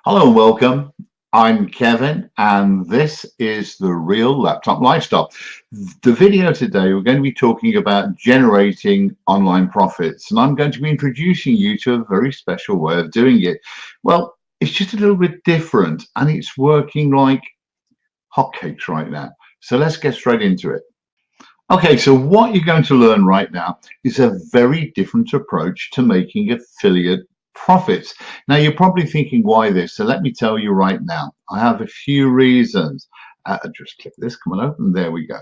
Hello and welcome. I'm Kevin, and this is the Real Laptop Lifestyle. The video today, we're going to be talking about generating online profits, and I'm going to be introducing you to a very special way of doing it. Well, it's just a little bit different, and it's working like hotcakes right now. So let's get straight into it. Okay, so what you're going to learn right now is a very different approach to making affiliate profits. Now, you're probably thinking, why this? So let me tell you right now. I have a few reasons. Just click this, come on open, there we go.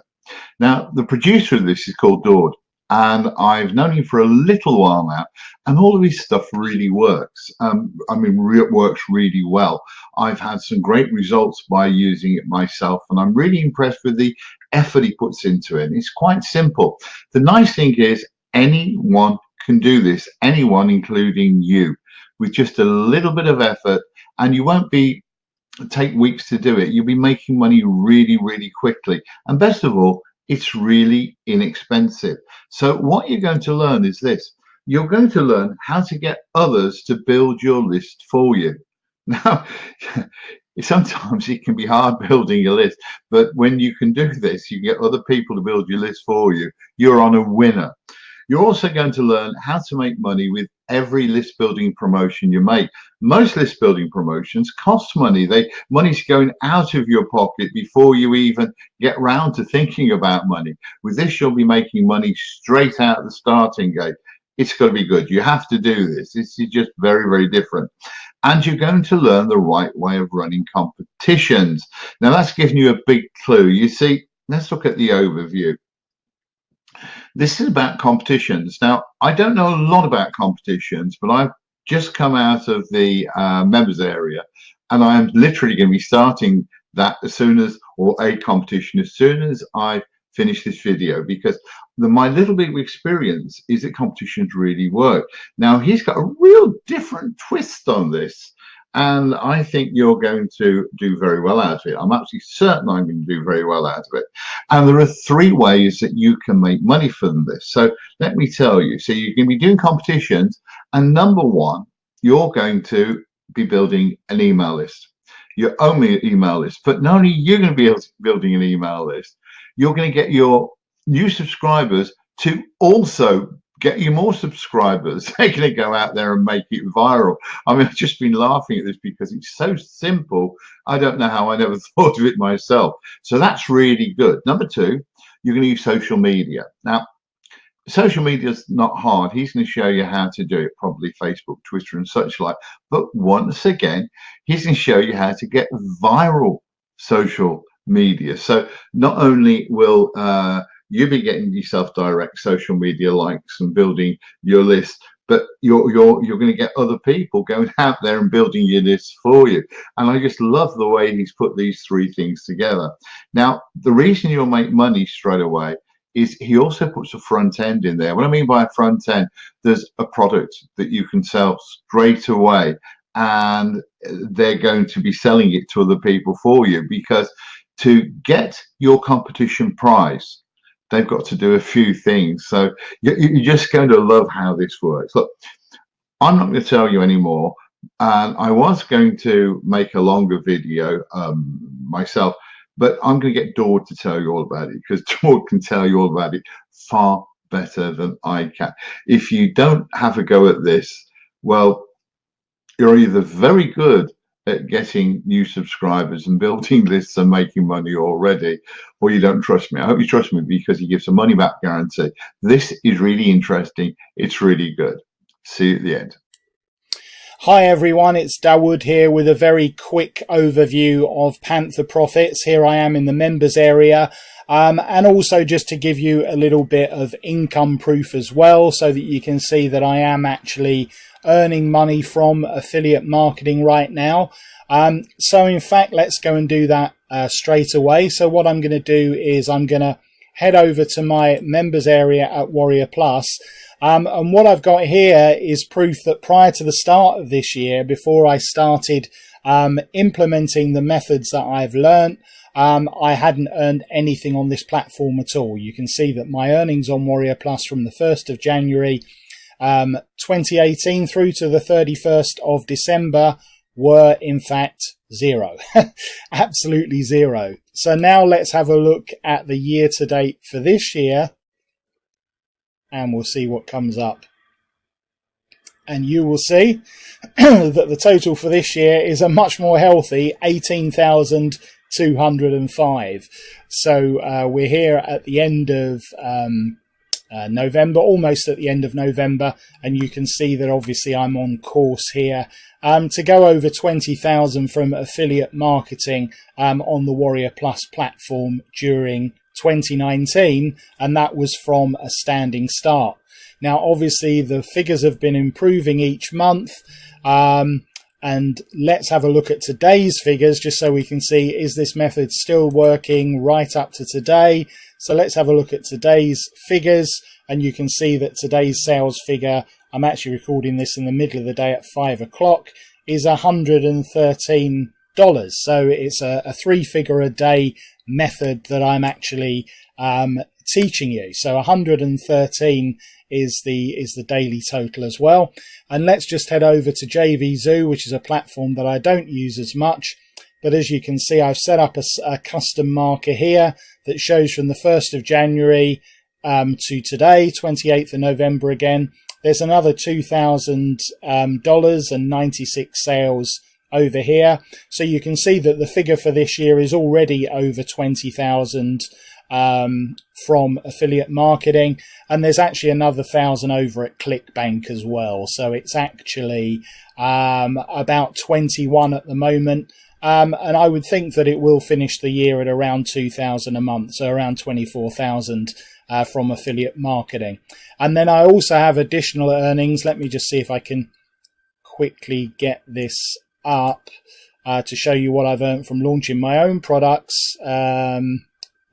Now, the producer of this is called Dord, and I've known him for a little while now, and all of his stuff really works. It works really well. I've had some great results by using it myself, and I'm really impressed with the effort he puts into it. It's quite simple. The nice thing is anyone can do this, anyone, including you, with just a little bit of effort, and you won't be take weeks to do it. You'll be making money really, really quickly. And best of all, it's really inexpensive. So what you're going to learn is this. You're going to learn how to get others to build your list for you. Now, sometimes it can be hard building a list, but when you can do this, you get other people to build your list for you. You're on a winner. You're also going to learn how to make money with every list building promotion you make. Most list building promotions cost money. Money's going out of your pocket before you even get round to thinking about money. With this, you'll be making money straight out the starting gate. It's got to be good. You have to do this. This is just very, very different. And you're going to learn the right way of running competitions. Now, that's giving you a big clue. You see, let's look at the overview. This is about competitions. Now, I don't know a lot about competitions, but I've just come out of the members area, and I am literally going to be starting that as soon as, or a competition, as soon as I finish this video, because my little bit of experience is that competitions really work. Now, he's got a real different twist on this, and I think you're going to do very well out of it. I'm actually certain I'm going to do very well out of it. And there are three ways that you can make money from this. So let me tell you. So you're going to be doing competitions, and number one, you're going to be building an email list. Your only email list, but not only you're going to be building an email list, you're going to get your new subscribers to also get you more subscribers. They're going to go out there and make it viral. I mean, I've just been laughing at this because it's so simple. I don't know how I never thought of it myself. So that's really good. Number two, you're going to use social media. Now, social media is not hard. He's going to show you how to do it, probably Facebook, Twitter, and such like. But once again, he's going to show you how to get viral social media. So not only will you'll be getting yourself direct social media likes and building your list, but you're going to get other people going out there and building your list for you. And I just love the way he's put these three things together. Now, the reason you'll make money straight away is he also puts a front end in there. What I mean by a front end, there's a product that you can sell straight away, and they're going to be selling it to other people for you, because to get your competition prize, they've got to do a few things. So you're just going to love how this works. Look, I'm not going to tell you anymore. And I was going to make a longer video myself, but I'm going to get Dord to tell you all about it, because Dord can tell you all about it far better than I can. If you don't have a go at this, well, you're either very good at getting new subscribers and building lists and making money already, or you don't trust me. I hope you trust me, because he gives a money back guarantee. This is really interesting. It's really good. See you at the end. Hi everyone, it's Dawood here with a very quick overview of Panther Profits. Here I am in the members area, and also just to give you a little bit of income proof as well, so that you can see that I am actually earning money from affiliate marketing right now. So in fact, let's go and do that straight away. So what I'm going to do is I'm going to head over to my members area at Warrior Plus. And what I've got here is proof that prior to the start of this year, before I started implementing the methods that I've learned, I hadn't earned anything on this platform at all. You can see that my earnings on Warrior Plus from the 1st of January 2018 through to the 31st of December were in fact zero. Absolutely zero. So now let's have a look at the year to date for this year, and we'll see what comes up. And you will see that the total for this year is a much more healthy 18,205. So we're here at the end of November, almost at the end of November, and you can see that obviously I'm on course here to go over 20,000 from affiliate marketing on the Warrior Plus platform during 2019, and that was from a standing start. Now, obviously, the figures have been improving each month, and let's have a look at today's figures just so we can see, is this method still working right up to today? So let's have a look at today's figures, and you can see that today's sales figure, I'm actually recording this in the middle of the day at 5 o'clock, is $113. So it's a 3-figure a day method that I'm actually teaching you. So 113 is the daily total as well. And let's just head over to JVZoo, which is a platform that I don't use as much. But as you can see, I've set up a custom marker here that shows from the 1st of January to today, 28th of November again. There's another $2,000 and 96 sales over here. So you can see that the figure for this year is already over 20,000 from affiliate marketing, and there's actually another 1,000 over at ClickBank as well. So it's actually about 21 at the moment. And I would think that it will finish the year at around 2,000 a month, so around 24,000 from affiliate marketing. And then I also have additional earnings. Let me just see if I can quickly get this up to show you what I've earned from launching my own products.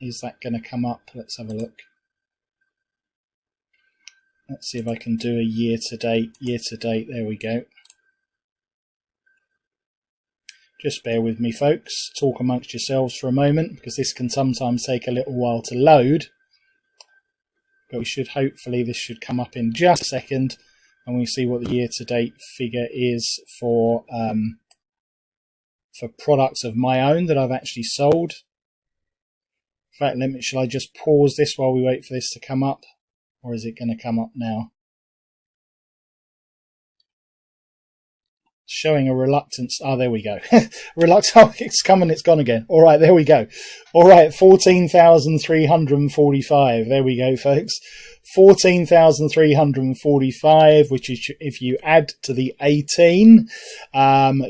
Is that going to come up? Let's have a look. Let's see if I can do a year to date. There we go. Just bear with me, folks. Talk amongst yourselves for a moment, because this can sometimes take a little while to load. But hopefully this should come up in just a second, and we see what the year-to-date figure is for products of my own that I've actually sold. In fact, shall I just pause this while we wait for this to come up, or is it going to come up now? Showing a reluctance. Oh, there we go. Reluctance. Oh, it's come and it's gone again. All right, there we go. All right, 14,345. There we go, folks. 14,345, which is, if you add to the 18,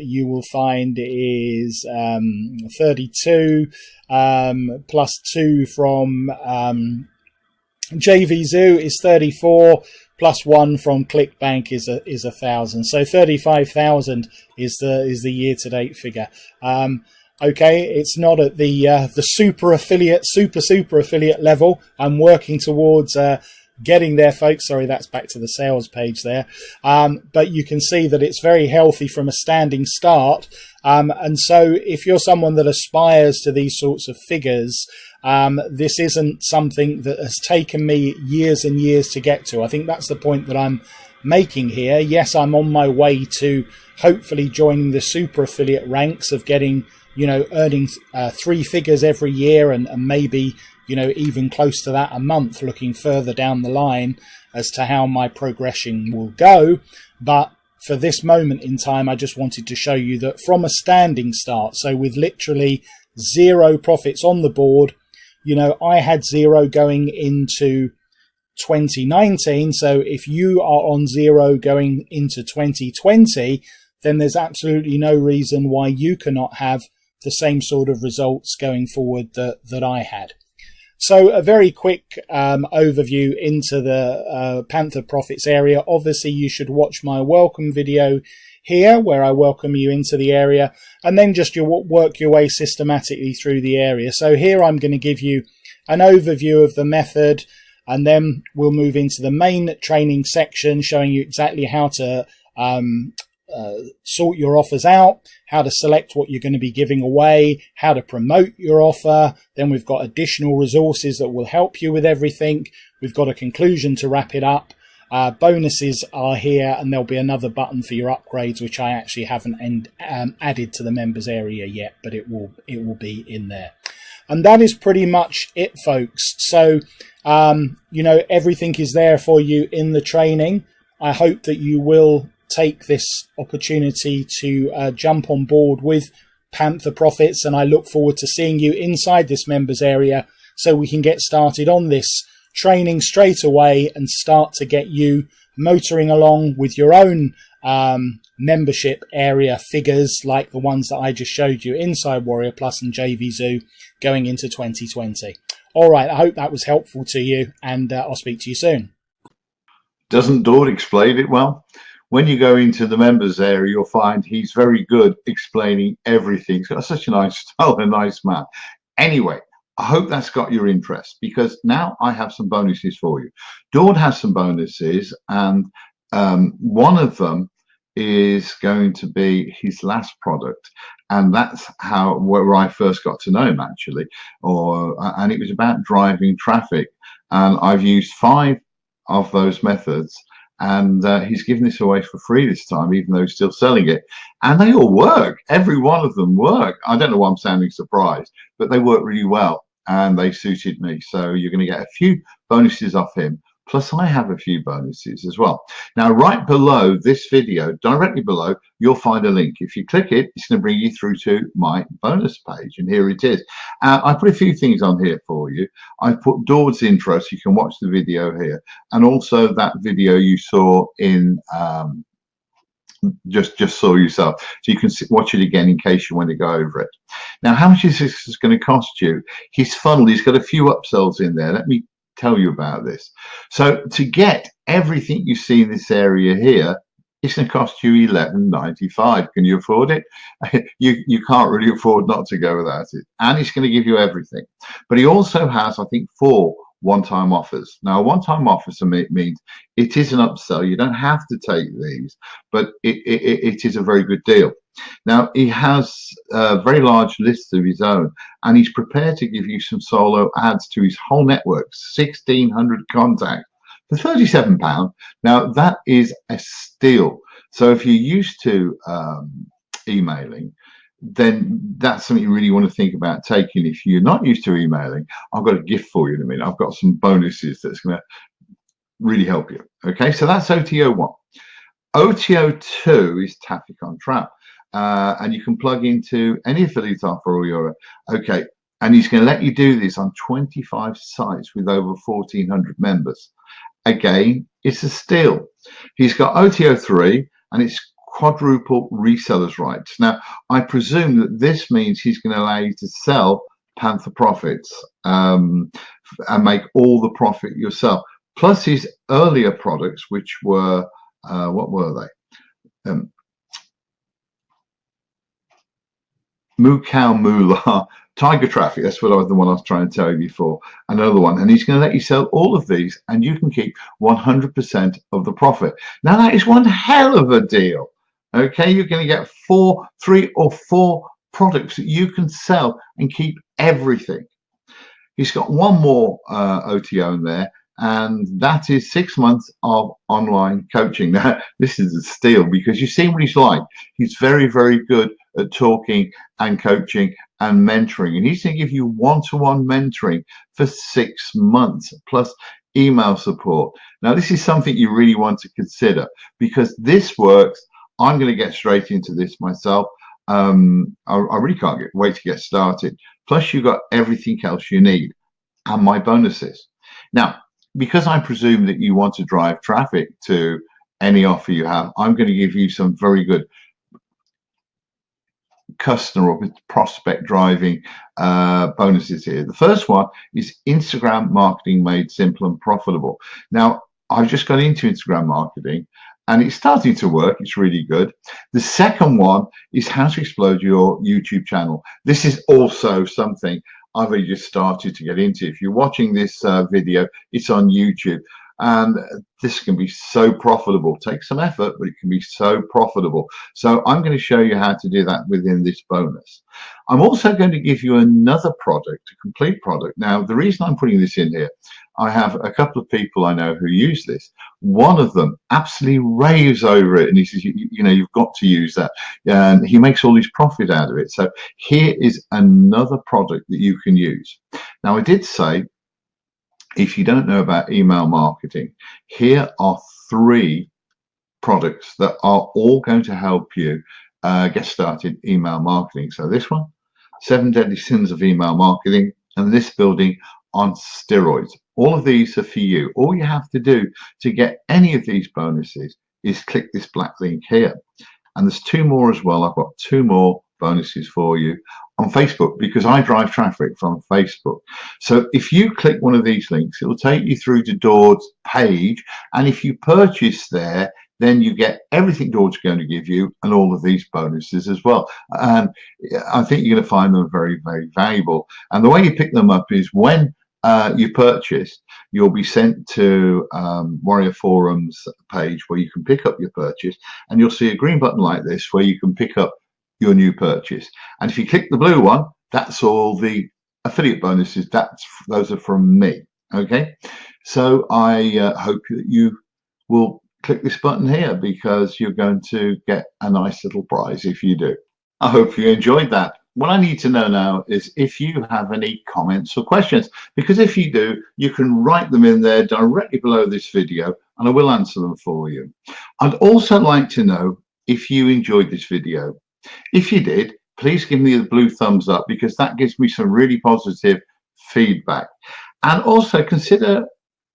you will find is 32 plus 2 from JVZoo is 34. Plus 1 from ClickBank is 1,000. So 35,000 is the year-to-date figure. Okay, it's not at the super affiliate level. I'm working towards getting there, folks. Sorry, that's back to the sales page there. But you can see that it's very healthy from a standing start. And so if you're someone that aspires to these sorts of figures, this isn't something that has taken me years and years to get to. I think that's the point that I'm making here. Yes, I'm on my way to hopefully joining the super affiliate ranks of getting, earning 3 figures every year and maybe, even close to that a month, looking further down the line as to how my progression will go. But for this moment in time, I just wanted to show you that from a standing start, so with literally 0 profits on the board, I had 0 going into 2019. So if you are on 0 going into 2020, then there's absolutely no reason why you cannot have the same sort of results going forward that I had. So a very quick overview into the Panther Profits area. Obviously, you should watch my welcome video here, where I welcome you into the area, and then just work your way systematically through the area. So here I'm going to give you an overview of the method, and then we'll move into the main training section, showing you exactly how to sort your offers out, how to select what you're going to be giving away, how to promote your offer. Then we've got additional resources that will help you with everything. We've got a conclusion to wrap it up. Bonuses are here, and there'll be another button for your upgrades, which I actually haven't added to the members area yet, but it will be in there. And that is pretty much it, folks. So, everything is there for you in the training. I hope that you will take this opportunity to jump on board with Panther Profits, and I look forward to seeing you inside this members area so we can get started on this training straight away and start to get you motoring along with your own membership area figures like the ones that I just showed you inside Warrior Plus and JVZoo going into 2020. All right, I hope that was helpful to you, and I'll speak to you soon. Doesn't Daud explain it well? When you go into the members area, you'll find he's very good explaining everything. He's got such a nice style, a nice man. Anyway, I hope that's got your interest, because now I have some bonuses for you. Daud has some bonuses, and one of them is going to be his last product, and that's where I first got to know him, actually. And it was about driving traffic, and I've used 5 of those methods, and he's giving this away for free this time, even though he's still selling it, and they all work. Every one of them work. I don't know why I'm sounding surprised, but they work really well, and they suited me. So you're going to get a few bonuses off him, plus I have a few bonuses as well. Now, right below this video, directly below, you'll find a link. If you click it, it's going to bring you through to my bonus page, and here it is. I put a few things on here for you. I put Daud's intro, so you can watch the video here, and also that video you saw in just saw yourself, so you can watch it again in case you want to go over it. Now, how much is this going to cost you? His funnel, he's got a few upsells in there. Let me tell you about this. So to get everything you see in this area here, it's going to cost you $11.95. Can you afford it? You can't really afford not to go without it. And it's going to give you everything. But he also has, I think, 4 one-time offers. Now, a one-time offer to me means it is an upsell. You don't have to take these, but it is a very good deal. Now, he has a very large list of his own, and he's prepared to give you some solo ads to his whole network, 1,600 contacts for £37. Now, that is a steal. So if you're used to emailing, then that's something you really want to think about taking. If you're not used to emailing, I've got a gift for you in a minute. I've got some bonuses that's going to really help you. Okay, so that's OTO 1. OTO 2 is Traffic on Trap. And you can plug into any affiliate offer or your okay, and he's going to let you do this on 25 sites with over 1,400 members. Again, it's a steal. He's got OTO 3, and it's quadruple resellers rights. Now, I presume that this means he's going to allow you to sell Panther Profits and make all the profit yourself, plus his earlier products, which were what were they? Moo Cow Moolah, Tiger Traffic, that's what the one I was trying to tell you before, another one. And he's going to let you sell all of these, and you can keep 100% of the profit. Now, that is one hell of a deal. Okay, you're going to get 3 or 4 products that you can sell and keep everything. He's got one more OTO in there, and that is 6 months of online coaching. Now, this is a steal, because you see what he's like. He's very, very good at talking and coaching and mentoring, and he's going to give you one-to-one mentoring for 6 months plus email support. Now, this is something you really want to consider, because this works. I'm going to get straight into this myself. I really can't wait to get started. Plus, you've got everything else you need and my bonuses. Now, because I presume that you want to drive traffic to any offer you have, I'm going to give you some very good customer or prospect driving bonuses here. The first one is Instagram marketing made simple and profitable. Now, I've just got into Instagram marketing, and it's starting to work. It's really good. The second one is how to explode your YouTube channel. This is also something I've really just started to get into. If you're watching this video, it's on YouTube. And this can be so profitable. Take some effort, but it can be so profitable. So I'm going to show you how to do that within this bonus. I'm also going to give you another product, a complete product. Now, the reason I'm putting this in here, I have a couple of people I know who use this. One of them absolutely raves over it, and he says, you know, you've got to use that. And he makes all his profit out of it. So here is another product that you can use. Now, I did say, if you don't know about email marketing, here are 3 products that are all going to help you get started email marketing. So this one, 7 Deadly Sins of Email Marketing, and List Building on Steroids. All of these are for you. All you have to do to get any of these bonuses is click this black link here. And there's 2 more as well. I've got 2 more bonuses for you on Facebook, because I drive traffic from Facebook. So if you click one of these links, it will take you through to Dord's page. And if you purchase there, then you get everything Dord's going to give you and all of these bonuses as well. And I think you're going to find them very, very valuable. And the way you pick them up is when you purchase, you'll be sent to Warrior Forums page where you can pick up your purchase, and you'll see a green button like this where you can pick up your new purchase. And if you click the blue one, that's all the affiliate bonuses. Those are from me. Okay, so I hope that you will click this button here, because you're going to get a nice little prize if you do. I hope you enjoyed that. What I need to know now is if you have any comments or questions, because if you do, you can write them in there directly below this video and I will answer them for you. I'd also like to know if you enjoyed this video. If you did, please give me the blue thumbs up, because that gives me some really positive feedback. And also consider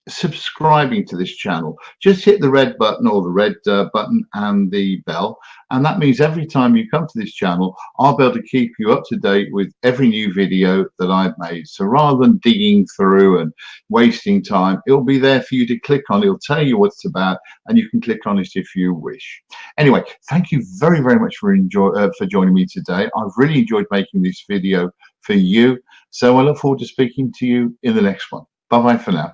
subscribing to this channel. Just hit the red button, or the red button and the bell, and that means every time you come to this channel, I'll be able to keep you up to date with every new video that I've made. So rather than digging through and wasting time, it'll be there for you to click on. It'll tell you what it's about, and you can click on it if you wish. Anyway, thank you very, very much for joining me today. I've really enjoyed making this video for you, so I look forward to speaking to you in the next one. Bye bye for now.